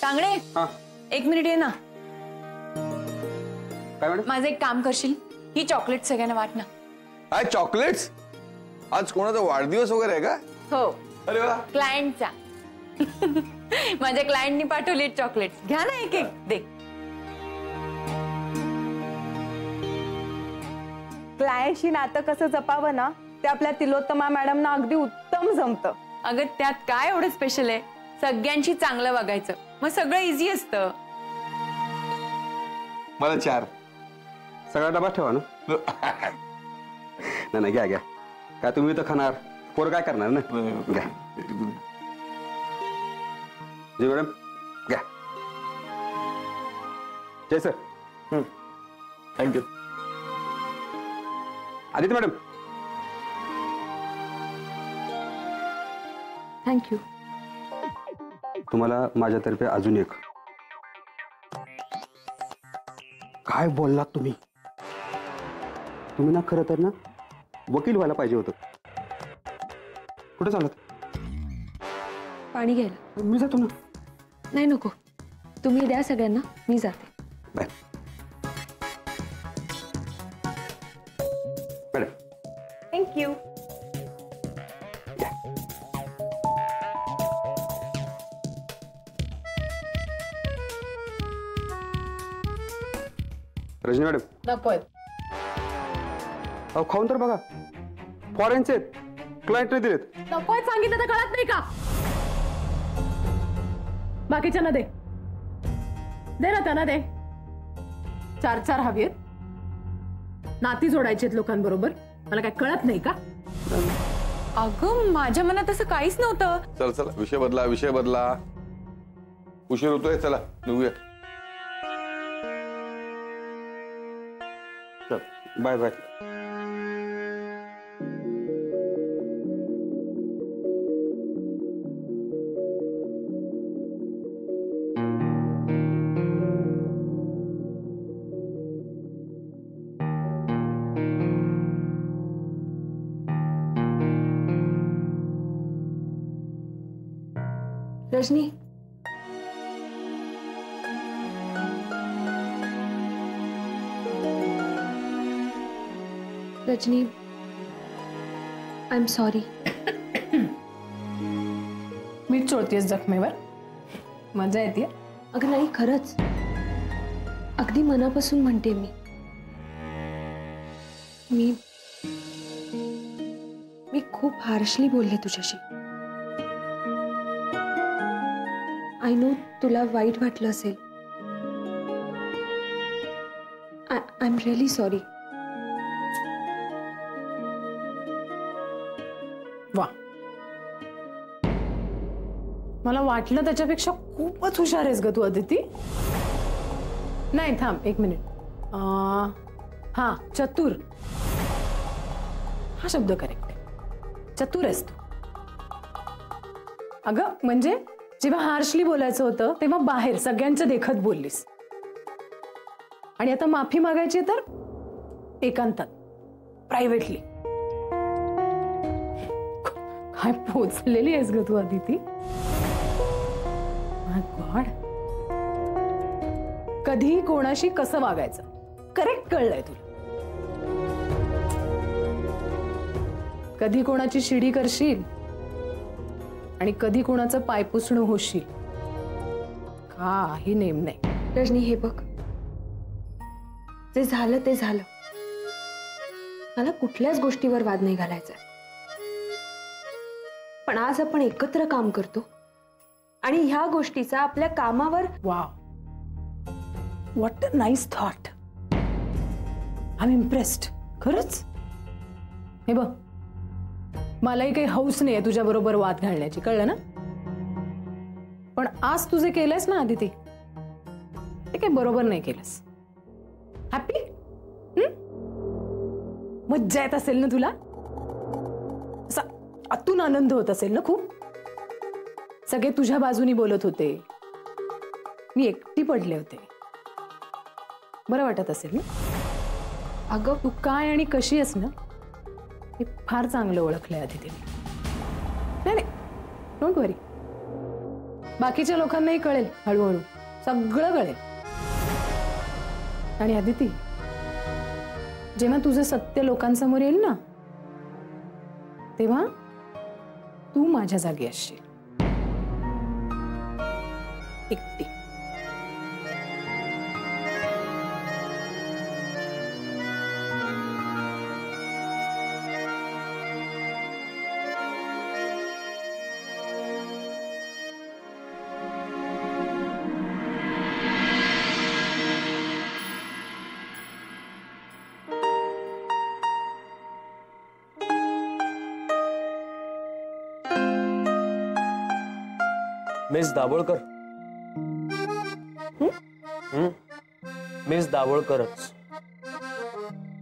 टांगडे एक मिनिट ये ना. काय मॅडम? माझं एक काम करशील, ही चॉकलेट सगळ्यांना वाट ना. काय चॉकलेट्स? आज कोणाचा वाढदिवस वगैरे आहे का? हो. अरे वा. क्लायंटचा. माझ्या क्लायंटनी पाठवली चॉकलेट. घ्या ना एक एक दे. क्लायंटशी नातं कसं जपावं ना ते आपल्या तिलोत्तमा मॅडमना अगदी उत्तम जमतं. अगं त्यात काय एवढं स्पेशल आहे? सगळ्यांशी चांगलं वागायचं, मग सगळं इझी असतं. मला 4. सगळा डबा ठेवा ना. नाही घ्या घ्या. काय तुम्ही तर खाणार, पोर काय करणार ना. घ्या जी मॅडम घ्या. जय sir. Thank you. Aditya madam. Thank you. तुम्हाला माझ्यातर्फे अजून एक. काय बोललात तुम्ही? तुम्ही ना खरं तर ना वकील व्हायला पाहिजे होतं. कुठे चालत? पाणी घ्यायला. मी जातो ना. नाही नको, तुम्ही द्या सगळ्यांना, मी जाते. Bye madam. Thank you. Rajani madam. नकोय. अहो खाऊन तर बघा. फॉरेनचे क्लायंटने दिलेत. नकोय सांगितलं तर कळत नाही का? बाकीच्यांना दे. दे ना त्यांना दे. 4 हवेत. नाती जोडायचेत लोकांबरोबर. मला काय कळत नाही का? अगं माझ्या मनात असं काहीच नव्हतं. चला चला विषय बदला विषय बदला. उशीर होतोय, चला निघूया. Bye bye. Rajani, Rajani, I am sorry. मीठ चोळतेस जखमेवर. मजा येते. अगं नाही, खरंच अगदी मनापासून म्हणते मी. मी खूप हार्शली बोलले तुझ्याशी. आय नो तुला वाईट वाटलं असेल. I am really sorry. वा, मला वाटलं त्याच्यापेक्षा खूपच हुशार आहेस ग तू अदिती. नाही थांब एक मिनिट. हा, चतुर हा शब्द करेक्ट आहे. चतुर आहेस तू. अगं म्हणजे जेव्हा हार्शली बोलायचं होतं तेव्हा बाहेर सगळ्यांच्या देखत बोललीस, आणि आता माफी मागायची तर एकांतात, प्रायव्हेटली. काय पोचलेली आहेस ग तू अदिती. माय गॉड. कधी कोणाशी कसं वागायचं करेक्ट कळलंय तुला. कधी कोणाची शिडी करशील आणि कधी कोणाचं पायपुसणं होशील, काही नेम नाही. रजनी हे बघ, जे झालं ते झालं. मला कुठल्याच गोष्टीवर वाद नाही घालायचा. पण आज आपण एकत्र काम करतो आणि ह्या गोष्टीचा आपल्या कामावर. Wow, what a nice thought. I am impressed. खरंच. हे बघ, मलाही काही हौस नाहीये तुझ्या बरोबर वाद घालण्याची, कळलं ना. पण आज तू जे केलंयस ना आदिती, ते काही बरोबर नाही केलंस. हॅपी? मज्जा येत असेल ना तुला. असा आतून आनंद होत असेल ना खूप. सगळे तुझ्या बाजूनी बोलत होते, मी एकटी पडले होते. बरं वाटत असेल ना. अगं तू काय आणि कशी आहेस ना हे फार चांगलं ओळखलंय आदितीने. नाही नाही, डोंट वरी. बाकीच्या लोकांनाही कळेल हळूहळू, सगळं कळेल. आणि अदिती, जेव्हा तुझं सत्य लोकांसमोर येईल ना, तेव्हा तू माझ्या जागी असशील, एकटी. मिस दाभोळकर. मिस दाभोळकरच.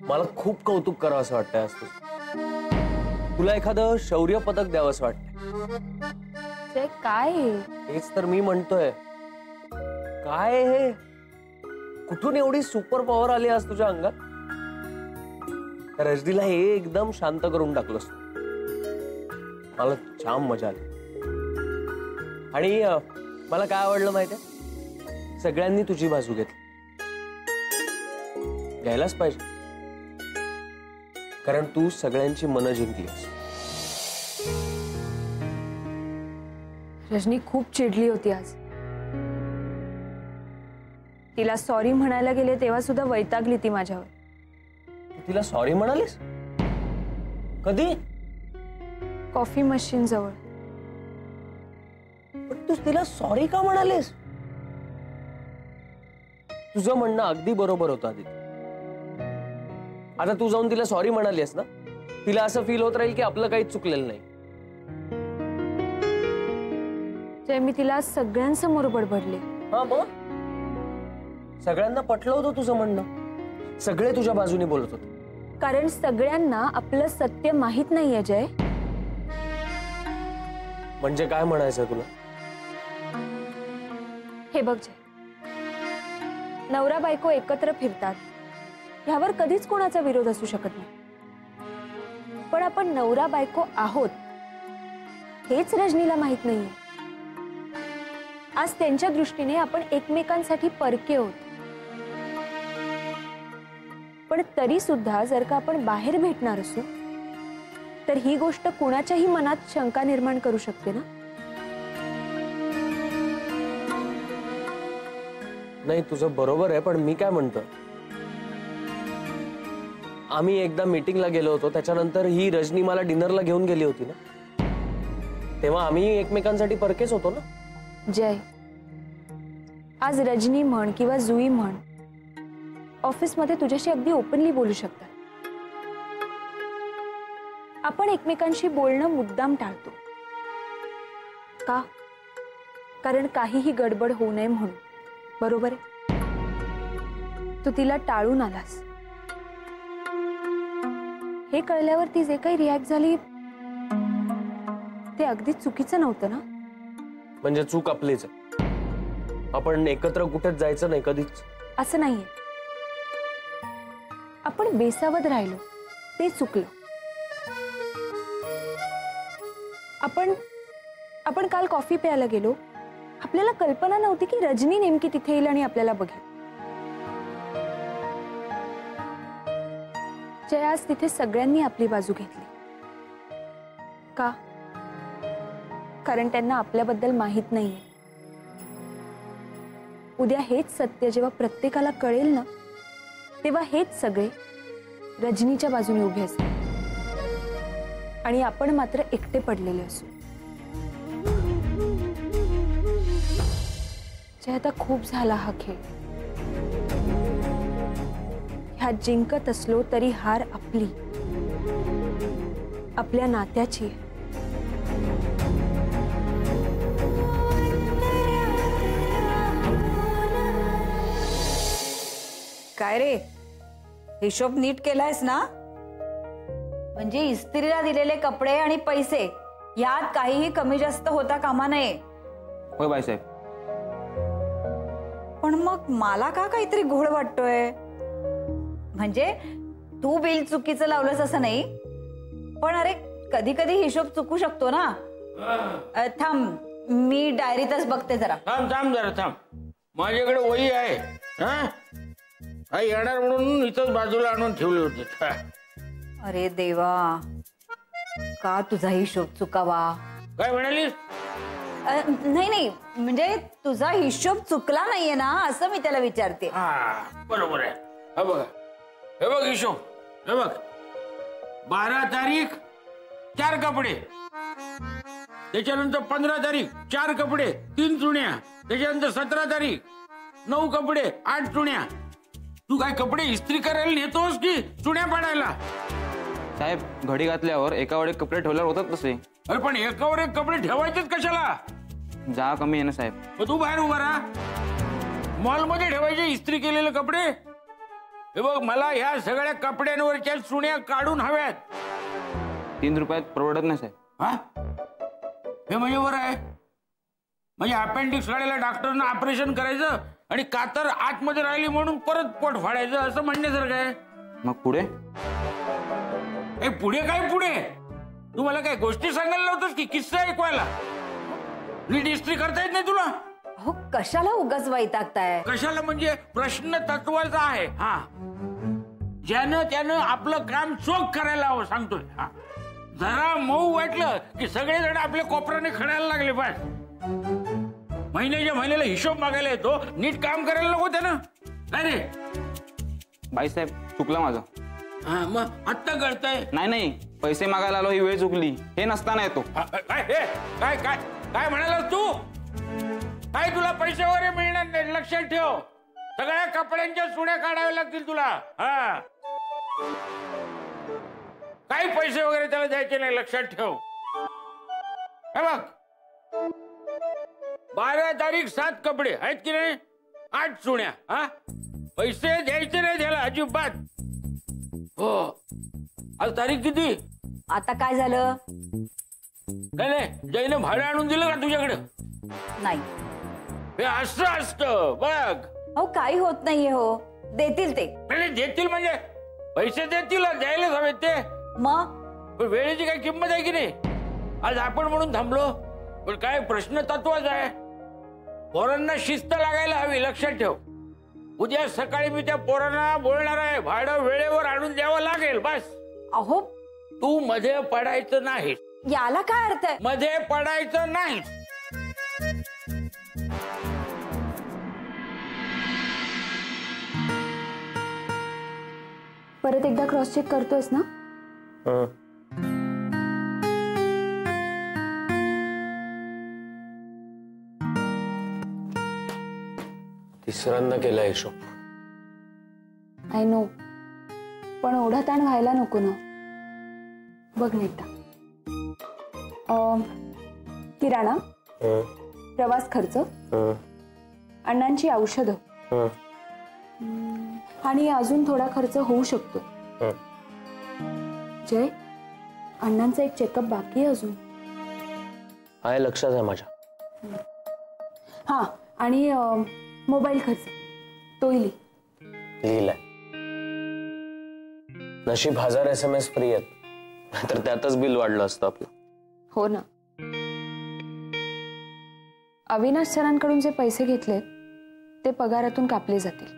मला खूप कौतुक करावं असं वाटतंय आज तुझं. तुला एखादं शौर्य पदक द्यावं असं वाटतंय. जय, काय हे? हेच तर मी म्हणतोय. काय हे, कुठून एवढी सुपर पॉवर आली आज तुझ्या अंगात? रजनीला हे एकदम शांत करून टाकलंस. मला छान मजा आली. आणि मला काय आवडलं माहितीये, सगळ्यांनी तुझी बाजू घेतली. घ्यायलाच पाहिजे, कारण तू सगळ्यांची मनं जिंकलीस. रजनी खूप चिडली होती आज. तिला सॉरी म्हणायला गेले तेव्हा सुद्धा वैतागली ती माझ्यावर. तू तिला सॉरी म्हणालीस? कधी? कॉफी मशीन जवळ. पण तू तिला सॉरी का म्हणालीस? तुझं म्हणणं अगदी बरोबर होतं आधी. आता तू जाऊन तिला सॉरी म्हणालीस ना, तिला असं फील होत राहील की आपलं काहीच चुकलेलं नाही. जय, मी तिला सगळ्यांसमोर बडबडले. हा, मग सगळ्यांना पटलं होतं तुझं म्हणणं. सगळे तुझ्या बाजूने बोलत होते. कारण सगळ्यांना आपलं सत्य माहित नाहीये जय. म्हणजे काय म्हणायचं तुला? हे बघ जय, नवरा बायको एकत्र फिरतात, ह्यावर कधीच कोणाचा विरोध असू शकत नाही. पण आपण नवरा बायको आहोत हेच रजनीला माहित नाहीये. आज त्यांच्या दृष्टीने आपण एकमेकांसाठी परके आहोत. पण तरी सुद्धा जर का आपण बाहेर भेटणार असू तर ही गोष्ट कुणाच्याही मनात शंका निर्माण करू शकते ना. नाही, तुझं बरोबर आहे, पण मी काय म्हणतो, आम्ही एकदा मीटिंगला गेलो होतो, त्याच्यानंतर ही रजनी मला डिनरला घेऊन गेली होती ना, तेव्हा आम्ही एकमेकांसाठी परकेच होतो ना. जय, आज रजनी म्हण किंवा जुई म्हण ऑफिसमध्ये तुझ्याशी अगदी ओपनली बोलू शकतात. आपण एकमेकांशी बोलणं मुद्दाम टाळतो का? कारण काहीही गडबड होऊ नये म्हणून. बरोबर आहे? तू तिला टाळून आलास. हे कळल्यावर ती जे काही रिॲक्ट झाली ते अगदी चुकीचं नव्हतं ना. म्हणजे चूक आपलीच आहे. आपण एकत्र कुठेच जायचं नाही कधीच. असं नाहीये. आपण बेसावध राहिलो ते चुकलं. आपण काल कॉफी प्यायला गेलो, आपल्याला कल्पना नव्हती की रजनी नेमकी तिथे येईल आणि आपल्याला बघेल. जय, आज तिथे सगळ्यांनी आपली बाजू घेतली का? कारण त्यांना आपल्याबद्दल माहित नाहीये. उद्या हेच सत्य जेव्हा प्रत्येकाला कळेल ना, तेव्हा हेच सगळे रजनीच्या बाजूने उभे असतील आणि आपण मात्र एकटे पडलेले असू. जे आता खूप झाला हा खेळ. ह्यात जिंकत असलो तरी हार आपली, आपल्या नात्याची आहे. काय रे, हिशोब नीट केलायस ना? म्हणजे इस्त्रीला दिलेले कपडे आणि पैसे यात काहीही कमी जास्त होता कामा नये. होय बाईसाहेब. पण मग मला का काहीतरी घोळ वाटतोय. म्हणजे तू बिल चुकीचं लावलंस असं नाही, पण अरे कधी कधी हिशोब चुकू शकतो ना. थांब, मी डायरीतच बघते जरा. थांब थांब जरा थांब. माझ्याकडे वही आहे. हा येणार म्हणून इथंच बाजूला आणून ठेवली होती. अरे देवा, का तुझा हिशोब चुकावा? काय म्हणालीस? नाही नाही, म्हणजे तुझा हिशोब चुकला नाहीये ना असं मी त्याला विचारते. हा बरोबर आहे. हा बघा, हे बघ हिशोब. हे बघ, 12 तारीख 4 कपडे, त्याच्यानंतर 15 तारीख 4 कपडे 3 चुण्या, त्याच्यानंतर 17 तारीख 9 कपडे 8 चुण्या. तू काय कपडे इस्त्री करायला नेतोस की चुण्या पाडायला? साहेब, घडी घातल्यावर एकावर एक कपडे ठेवल्यावर होतात तसे. अरे पण एकावर एक कपडे ठेवायचेच कशाला? जा कमी आहे ना साहेब. मग तू बाहेर उभा राहा. मॉलमध्ये ठेवायचे इस्त्री केलेले कपडे? हे बघ, मला ह्या सगळ्या कपड्यांवरच्या चुण्या काढून हव्यात. 3 रुपयात परवडत नाही साहेब. हा, हे म्हणजे बरं आहे. म्हणजे अपेंडिक्स काढायला डॉक्टरनं ऑपरेशन करायचं आणि कातर आतमध्ये राहिली म्हणून परत पोट फाडायचं, असं म्हणण्यासारखं आहे. मग पुढे? पुढे काय पुढे? तू मला काय गोष्टी सांगायला नव्हतंस की किस्सा ऐकवायला? नीट इस्त्री करता येत नाही तुला? हो, कशाला उगाच वैतागताय? कशाला म्हणजे प्रश्न तत्वाचा आहे. हा, ज्यानं त्यानं आपलं काम चोख करायला हवं सांगतोय. हा, जरा मऊ वाटलं की सगळेजण आपल्या कोपऱ्याने खणायला लागले. बस, महिन्याच्या महिन्याला हिशोब मागायला येतो, नीट काम करायला नको त्यानं. काय रे? बाई साहेब, चुकलं माझं. हा, मग आत्ता कळतंय? नाही, पैसे मागायला आलो ही वेळ चुकली. हे नसताना येतो. काय काय काय काय म्हणालास तू? काय तुला पैसे वगैरे मिळणार नाही, लक्षात ठेव. सगळ्या कपड्यांच्या चुण्या काढाव्या लागतील तुला. हा, काही पैसे वगैरे त्याला द्यायचे नाही, लक्षात ठेव. हे बघ, 12 तारीख 7 कपडे आहेत की नाही, 8 चुण्या. हा, पैसे द्यायचे नाही त्याला अजिबात. हो, आज तारीख किती? आता काय झालं? काय नाही, जयनं भाडं आणून दिलं का तुझ्याकडे? नाही. हे असं असतं बघ. हो, काही होत नाहीये. हो, देतील ते. नाही, देतील म्हणजे पैसे देतील, द्यायलाच हवेत ते. मग वेळेची काय किंमत आहे की नाही? आज आपण म्हणून थांबलो, पण काय प्रश्न तत्वाचा आहे. पोरांना शिस्त लागायला हवी, लक्षात ठेव. उद्या सकाळी मी त्या पोरांना बोलणार आहे, भाडं वेळेवर आणून द्यावं लागेल. बस. अहो, तू मध्ये पडायचं नाही. याला काय अर्थ आहे? मध्ये पडायचं नाही. परत एकदा क्रॉस चेक करतोयस ना? तिसऱ्यांदा केला हिशोब. आय नो, पण ओढा ताण व्हायला नको ना. बघ नीट, किराणा, प्रवास खर्च, अण्णांची औषधं, आणि अजून थोडा खर्च होऊ शकतो. जय, अण्णांचा एक चेकअप बाकी आहे अजून. आहे, लक्षात आहे माझ्या. हा, आणि मोबाईल खर्च तोही लिहिलाय. नशीब 1000 SMS फ्री आहेत, तर त्यातच बिल वाढलं असतं आपलं. हो ना. अविनाश सरांकडून जे पैसे घेतले ते पगारातून कापले जातील.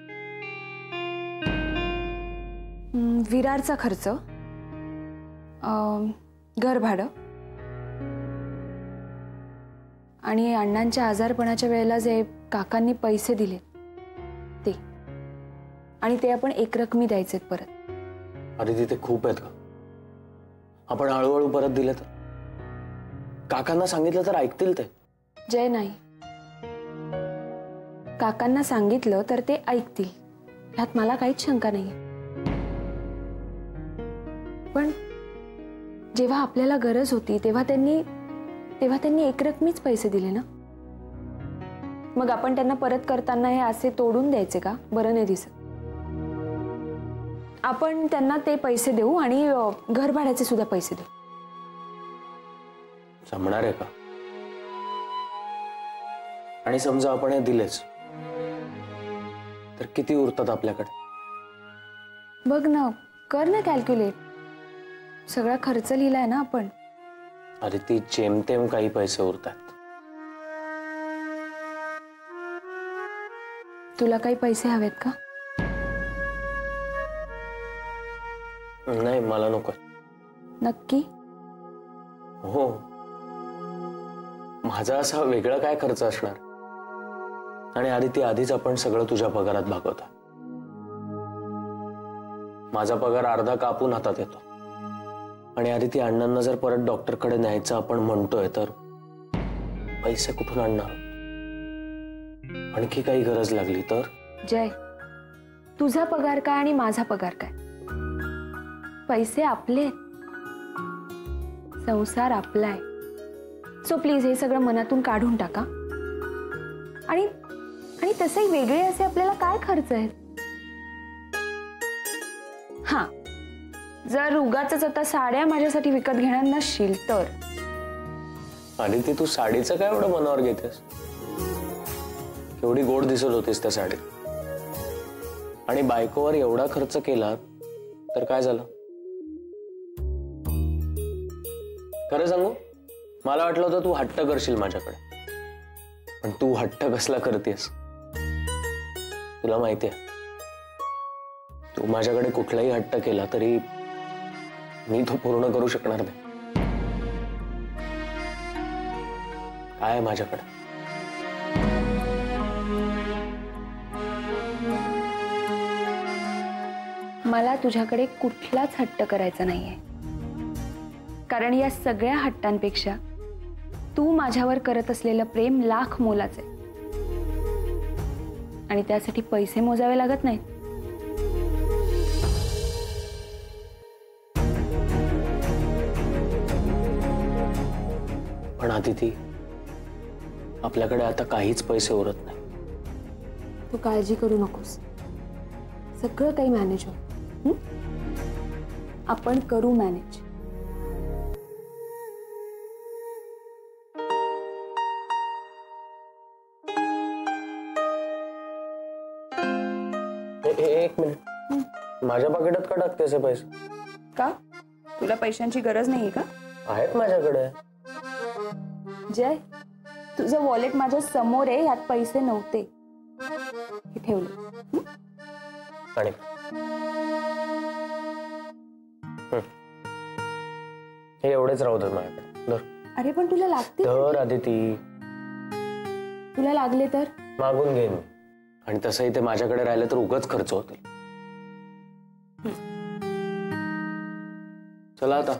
विरारचा खर्च, घर भाडं, आणि अण्णांच्या आजारपणाच्या वेळेला जे काकांनी पैसे दिले ते, आणि ते आपण एकरकमी द्यायचे परत. अरे तिथे खूप आहेत का? आपण हळूहळू परत दिले तर? काकांना सांगितलं तर ऐकतील ते? जय, नाही. काकांना सांगितलं तर ते ऐकतील, ह्यात मला काहीच शंका नाही. पण जेव्हा आपल्याला गरज होती तेव्हा त्यांनी एकरकमीच पैसे दिले ना. मग आपण त्यांना परत करताना हे असे तोडून द्यायचे का? बरं नाही दिसत. आपण त्यांना ते पैसे देऊ आणि घर भाड्याचे सुद्धा पैसे देऊ. जमणार आहे का? आणि समजा आपण हे दिलेच तर किती उरतात आपल्याकडे? बघ ना, कर ना कॅल्क्युलेट. सगळा खर्च लिहिलाय ना आपण. अरे ती जेमतेम काही पैसे उरतात. तुला काही पैसे हवेत का? नाही, मला नको. नक्की? हो. माझा असा वेगळा काय खर्च असणार? आणि आदिती, आधीच आपण सगळं तुझ्या पगारात भागवतो. माझा पगार अर्धा कापून हातात येतो. आणि आदिती, अण्णांना जर परत डॉक्टरकडे न्यायचं आपण म्हणतोय तर पैसे कुठून आणणार? आणखी काही गरज लागली तर? जय, तुझा पगार काय आणि माझा पगार काय? पैसे आपले, संसार आपलाय. सो प्लीज हे सगळं मनातून काढून टाका. आणि आणि तसंही वेगळे असे आपल्याला काय खर्च आहेत? हा, जर उगाचच आता साड्या माझ्यासाठी विकत घेणार नसशील तर. आदिती, तू साडीचं काय एवढं मनावर घेतेस? केवढी गोड दिसत होतीस त्या साडीत. आणि बायकोवर एवढा खर्च केला तर काय झालं? खरं सांगू, मला वाटलं होतं तू हट्ट करशील माझ्याकडे, पण तू हट्ट कसला करतेस? तुला माहितीये, तू माझ्याकडे कुठलाही हट्ट केला तरी मी तो पूर्ण करू शकणार नाही. काय आहे माझ्याकडे? मला तुझ्याकडे कुठलाच हट्ट करायचा नाहीये. कारण या सगळ्या हट्टांपेक्षा तू माझ्यावर करत असलेलं प्रेम लाख मोलाचं आहे. आणि त्यासाठी पैसे मोजावे लागत नाहीत. पण आदिती, आपल्याकडे आता काहीच पैसे उरत नाही. तू काळजी करू नकोस, सगळं काही मॅनेज होईल. आपण करू मॅनेज. एक मिनिट, माझ्या पाकिटात का टाकतेस हे पैसे? का? तुला पैशांची गरज नाहीये का? आहेत माझ्याकडे. जय, तुझं वॉलेट माझ्या समोर आहे, यात पैसे नव्हते. हे ठेवले. आणि हे एवढेच राहू दे माझ्याकडे. अरे पण तुला लागते. तर आदिती, तुला लागले तर मागून घेईन मी. आणि तसंही ते माझ्याकडे राहिले तर उगाच खर्च होतील. चला आता,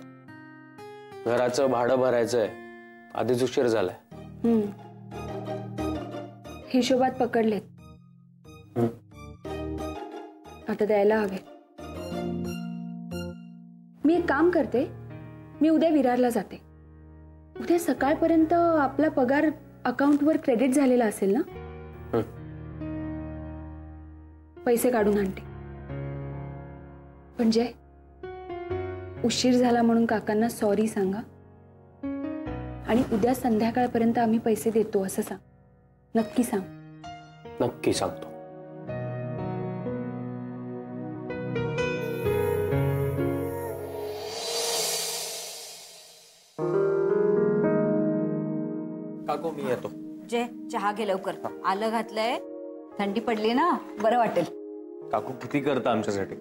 घराचं भाडं भरायचंय, आधीच उशीर झालाय. हिशोबात पकडलेत. आता द्यायला हवे. मी एक काम करते, मी उद्या विरारला जाते. उद्या सकाळपर्यंत आपला पगार अकाउंटवर क्रेडिट झालेला असेल ना? पैसे काढून आणते. पण जय, उशीर झाला म्हणून काकांना सॉरी सांगा. आणि उद्या संध्याकाळपर्यंत आम्ही पैसे देतो असं सांग. नक्की सांग. नक्की सांगतो. काकू, मी येतो. जे चहा घे लवकर. आलं घातलंय, थंडी पडली ना, बरं वाटेल. काकू किती करता आमच्यासाठी?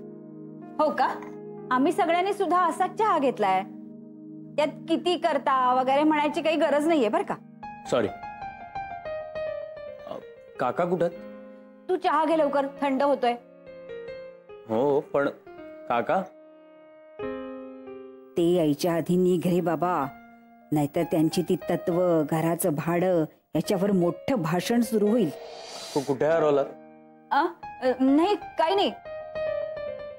हो का? आम्ही सगळ्यांनी सुद्धा असाच चहा घेतलाय. त्यात किती करता वगैरे म्हणायची काही गरज नाहीये बरं का. सॉरी. काका कुठे? तू चहा घे लवकर, थंड होतोय. हो, पण काका? ते यायच्या आधी निघ रे बाबा, नाहीतर त्यांची ती तत्व, घराचं भाडं याच्यावर मोठं भाषण सुरू होईल. तू कुठे हरवला? नाही, काही नाही.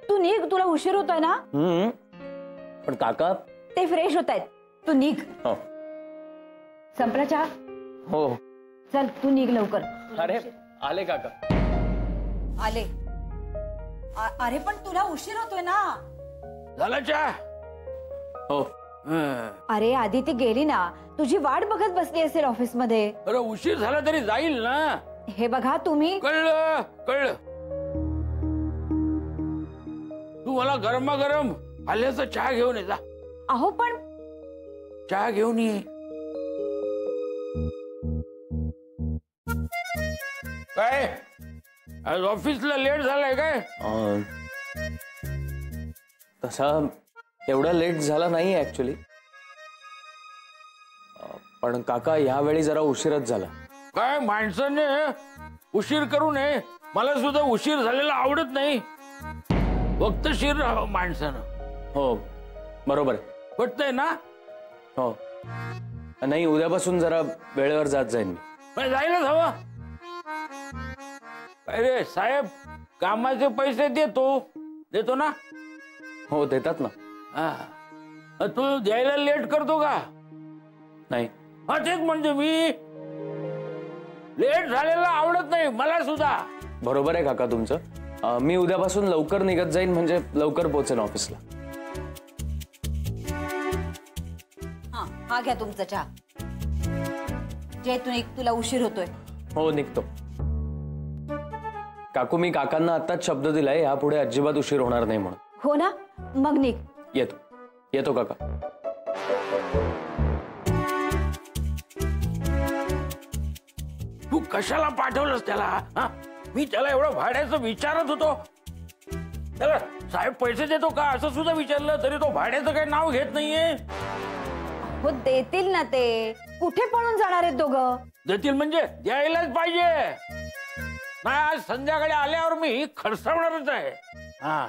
तू निघ, तुला उशीर होतोय ना. पण काका ते फ्रेश होत आहेत, तू निघ. हो. संपला चहा? हो. चल तू निघ लवकर. अरे आले काका. आले. अरे पण तुला उशीर होतोय ना. झाला चहा? हो. अरे आधी ती गेली ना, तुझी वाट बघत बसली असेल ऑफिस मध्ये. अरे उशीर झाला तरी जाईल ना. हे बघा तुम्ही. कळलं कळलं. तू मला गरमागरम आल्याचा चहा घेऊन ये जा. अहो पण चहा घेऊन ये. काय आज ऑफिसला लेट झालाय काय? तसा एवढा लेट झाला नाही ऍक्च्युली, पण काका यावेळी जरा उशीरच झाला. काय माणसाने उशीर करू नये. मला सुद्धा उशीर झालेला आवडत नाही. वक्तशीर राहावं माणसानं. हो बरोबर आहे. पटतंय ना? हो नाही, उद्यापासून जरा वेळेवर जात जाईन मी. पण जायलाच हवं. अरे साहेब, कामाचे पैसे देतो ना? हो देतात ना. हा, तू द्यायला लेट करतो का? नाही. हा तेच म्हणजे मी लेट झालेला आवडत नाही मला सुद्धा. बरोबर आहे काका तुमचं. मी उद्यापासून लवकर निघत जाईन, म्हणजे लवकर पोहोचेन ऑफिसला. हा घ्या तुमचा चहा. जे तुला उशीर होतोय. हो निघतो. काकू मी काकांना आत्ताच शब्द दिलाय, यापुढे अजिबात उशीर होणार नाही म्हणून. हो ना, मग निघ. येतो काका. तू कशाला पाठवलंस त्याला? हा, मी त्याला एवढं भाड्याचं विचारत होतो. त्याला साहेब पैसे देतो का असं सुद्धा विचारलं तरी तो भाड्याचं काही नाव घेत नाहीये. हो देतील ना ते. कुठे पळून जाणार आहेत दोघं? देतील म्हणजे द्यायलाच पाहिजे. नाही आज संध्याकाळी आल्यावर मी खर्चवणारच आहे. हा